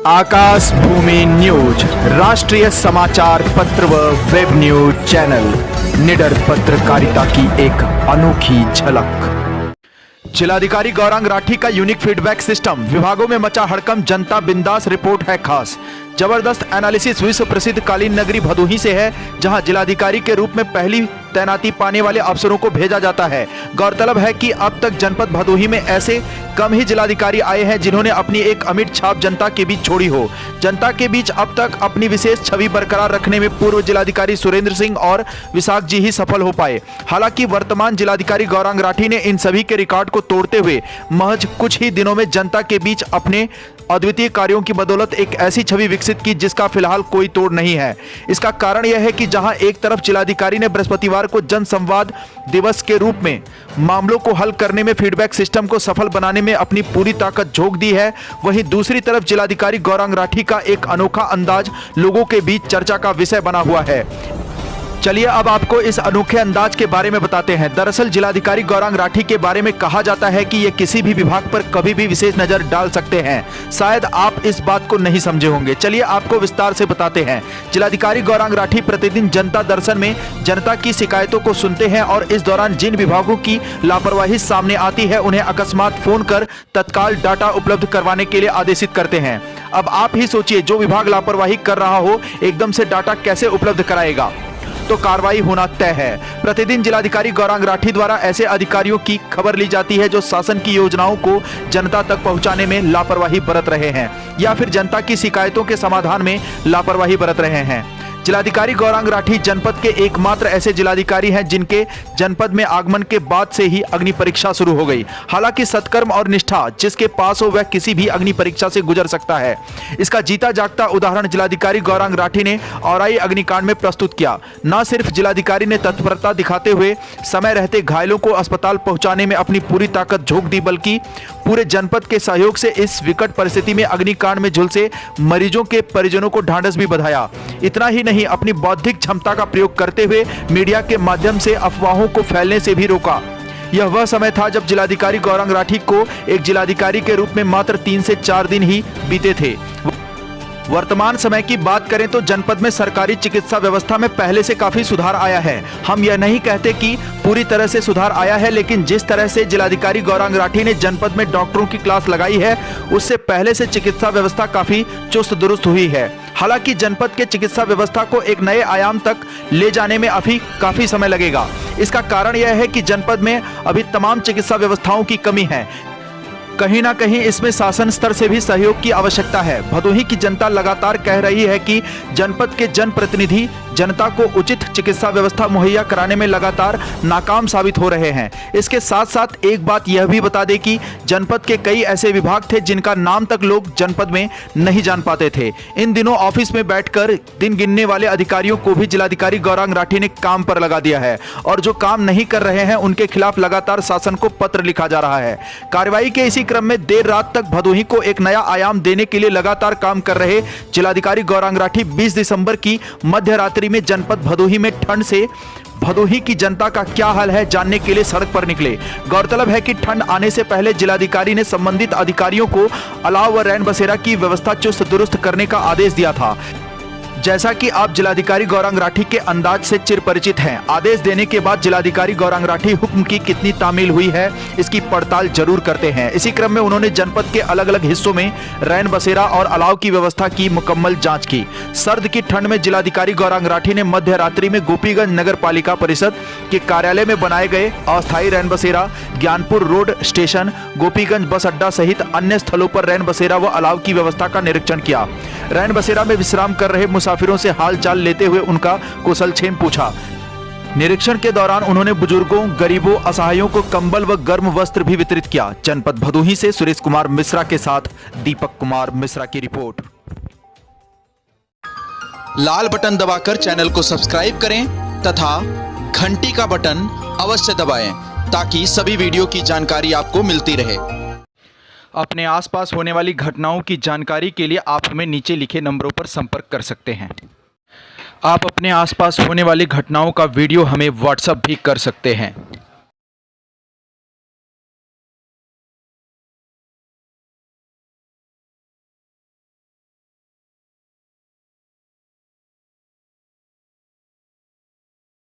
आकाश भूमि news राष्ट्रीय समाचार पत्र व वेब न्यूज चैनल निडर पत्रकारिता की एक अनोखी झलक। जिलाधिकारी गौरांग राठी का यूनिक फीडबैक सिस्टम, विभागों में मचा हड़कंप, जनता बिंदास, रिपोर्ट है खास। जबरदस्त एनालिसिस विश्व प्रसिद्ध कालीन नगरी भदोही से है, जहां जिलाधिकारी के रूप में पहली तैनाती पाने वाले अफसरों को भेजा जाता है। गौरतलब है कि अब तक जनपद भदोही में ऐसे कम ही जिलाधिकारी आए हैं जिन्होंने अपनी एक अमिट छाप जनता के बीच छोड़ी हो। जनता के बीच अब तक अपनी विशेष छवि बरकरार रखने में पूर्व जिलाधिकारी सुरेंद्र सिंह और विशाख जी ही सफल हो पाए। हालांकि वर्तमान जिलाधिकारी गौरांग राठी ने इन सभी के रिकॉर्ड को तोड़ते हुए महज कुछ ही दिनों में जनता के बीच अपने अद्वितीय कार्यों की बदौलत एक ऐसी छवि विकसित की जिसका फिलहाल कोई तोड़ नहीं है। इसका कारण यह है कि जहां एक तरफ जिलाधिकारी ने बृहस्पतिवार को जन संवाद दिवस के रूप में मामलों को हल करने में फीडबैक सिस्टम को सफल बनाने में अपनी पूरी ताकत झोंक दी है, वहीं दूसरी तरफ जिलाधिकारी गौरांग राठी का एक अनोखा अंदाज लोगों के बीच चर्चा का विषय बना हुआ है। चलिए अब आपको इस अनोखे अंदाज के बारे में बताते हैं। दरअसल जिलाधिकारी गौरांग राठी के बारे में कहा जाता है कि ये किसी भी विभाग पर कभी भी विशेष नजर डाल सकते हैं। शायद आप इस बात को नहीं समझे होंगे, चलिए आपको विस्तार से बताते हैं। जिलाधिकारी गौरांग राठी प्रतिदिन जनता दर्शन में जनता की शिकायतों को सुनते हैं और इस दौरान जिन विभागों की लापरवाही सामने आती है उन्हें अकस्मात फोन कर तत्काल डाटा उपलब्ध करवाने के लिए आदेशित करते हैं। अब आप ही सोचिए, जो विभाग लापरवाही कर रहा हो एकदम से डाटा कैसे उपलब्ध कराएगा, तो कार्रवाई होना तय है। प्रतिदिन जिलाधिकारी गौरांग राठी द्वारा ऐसे अधिकारियों की खबर ली जाती है जो शासन की योजनाओं को जनता तक पहुंचाने में लापरवाही बरत रहे हैं या फिर जनता की शिकायतों के समाधान में लापरवाही बरत रहे हैं। जिलाधिकारी गौरांग राठी जनपद के एकमात्र ऐसे जिलाधिकारी हैं जिनके जनपद में आगमन के बाद से ही अग्नि परीक्षा शुरू हो गई। हालांकि सत्कर्म और निष्ठा जिसके पास हो वह किसी भी अग्नि परीक्षा से गुजर सकता है। इसका जीता जागता उदाहरण जिलाधिकारी गौरांग राठी ने औराई अग्निकांड में प्रस्तुत किया। न सिर्फ जिलाधिकारी ने तत्परता दिखाते हुए समय रहते घायलों को अस्पताल पहुंचाने में अपनी पूरी ताकत झोंक दी, बल्कि पूरे जनपद के सहयोग से इस विकट परिस्थिति में अग्निकांड में झुलसे मरीजों के परिजनों को ढांढस भी बंधाया। इतना ही नहीं, अपनी बौद्धिक क्षमता का प्रयोग करते हुए मीडिया के माध्यम से अफवाहों को फैलने से भी रोका। यह वह समय था जब जिलाधिकारी गौरांग राठी को एक जिलाधिकारी के रूप में मात्र 3 से 4 दिन ही बीते थे। वर्तमान समय की बात करें तो जनपद में सरकारी चिकित्सा व्यवस्था में पहले से काफी सुधार आया है। हम यह नहीं कहते कि पूरी तरह से सुधार आया है, लेकिन जिस तरह से जिलाधिकारी गौरांग राठी ने जनपद में डॉक्टरों की क्लास लगाई है उससे पहले से चिकित्सा व्यवस्था काफी चुस्त दुरुस्त हुई है। हालांकि जनपद के चिकित्सा व्यवस्था को एक नए आयाम तक ले जाने में अभी काफी समय लगेगा। इसका कारण यह है कि जनपद में अभी तमाम चिकित्सा व्यवस्थाओं की कमी है। कहीं ना कहीं इसमें शासन स्तर से भी सहयोग की आवश्यकता है। भदोही की जनता लगातार कह रही है कि जनपद के जनप्रतिनिधि जनता को उचित चिकित्सा व्यवस्था मुहैया कराने में लगातार नाकाम साबित हो रहे हैं। इसके साथ साथ एक बात यह भी बता दें कि जनपद के कई ऐसे विभाग थे जिनका नाम तक लोग जनपद में नहीं जान पाते थे। इन दिनों ऑफिस में बैठकर दिन गिनने वाले अधिकारियों को भी जिलाधिकारी गौरांग राठी ने काम पर लगा दिया है और जो काम नहीं कर रहे हैं उनके खिलाफ लगातार शासन को पत्र लिखा जा रहा है। कार्रवाई के इसी क्रम में देर रात तक भदोही को एक नया आयाम देने के लिए लगातार काम कर रहे जिलाधिकारी गौरांग राठी 20 दिसंबर की मध्य रात्रि में जनपद भदोही में ठंड से भदोही की जनता का क्या हाल है जानने के लिए सड़क पर निकले। गौरतलब है कि ठंड आने से पहले जिलाधिकारी ने संबंधित अधिकारियों को अलाव व रैन बसेरा की व्यवस्था चुस्त दुरुस्त करने का आदेश दिया था। जैसा कि आप जिलाधिकारी गौरांग राठी के अंदाज से चिर परिचित हैं, आदेश देने के बाद जिलाधिकारी गौरांग राठी हुक्म की कितनी तामील हुई है इसकी पड़ताल जरूर करते हैं। इसी क्रम में उन्होंने जनपद के अलग अलग हिस्सों में रैन बसेरा और अलाव की व्यवस्था की मुकम्मल जांच की। सर्द की ठंड में जिलाधिकारी गौरांग राठी ने मध्य रात्रि में गोपीगंज नगर पालिका परिषद के कार्यालय में बनाए गए अस्थायी रैन बसेरा, ज्ञानपुर रोड स्टेशन, गोपीगंज बस अड्डा सहित अन्य स्थलों पर रैन बसेरा व अलाव की व्यवस्था का निरीक्षण किया। रैन बसेरा में विश्राम कर रहे मुसाफिरों से हाल चाल लेते हुए उनका कुशलक्षेम पूछा। निरीक्षण के दौरान उन्होंने बुजुर्गों, गरीबों, असहायों को कंबल व गर्म वस्त्र भी वितरित किया। जनपद भदोही से सुरेश कुमार मिश्रा के साथ दीपक कुमार मिश्रा की रिपोर्ट। लाल बटन दबाकर चैनल को सब्सक्राइब करें तथा घंटी का बटन अवश्य दबाएं ताकि सभी वीडियो की जानकारी आपको मिलती रहे। अपने आसपास होने वाली घटनाओं की जानकारी के लिए आप हमें नीचे लिखे नंबरों पर संपर्क कर सकते हैं। आप अपने आसपास होने वाली घटनाओं का वीडियो हमें व्हाट्सएप भी कर सकते हैं।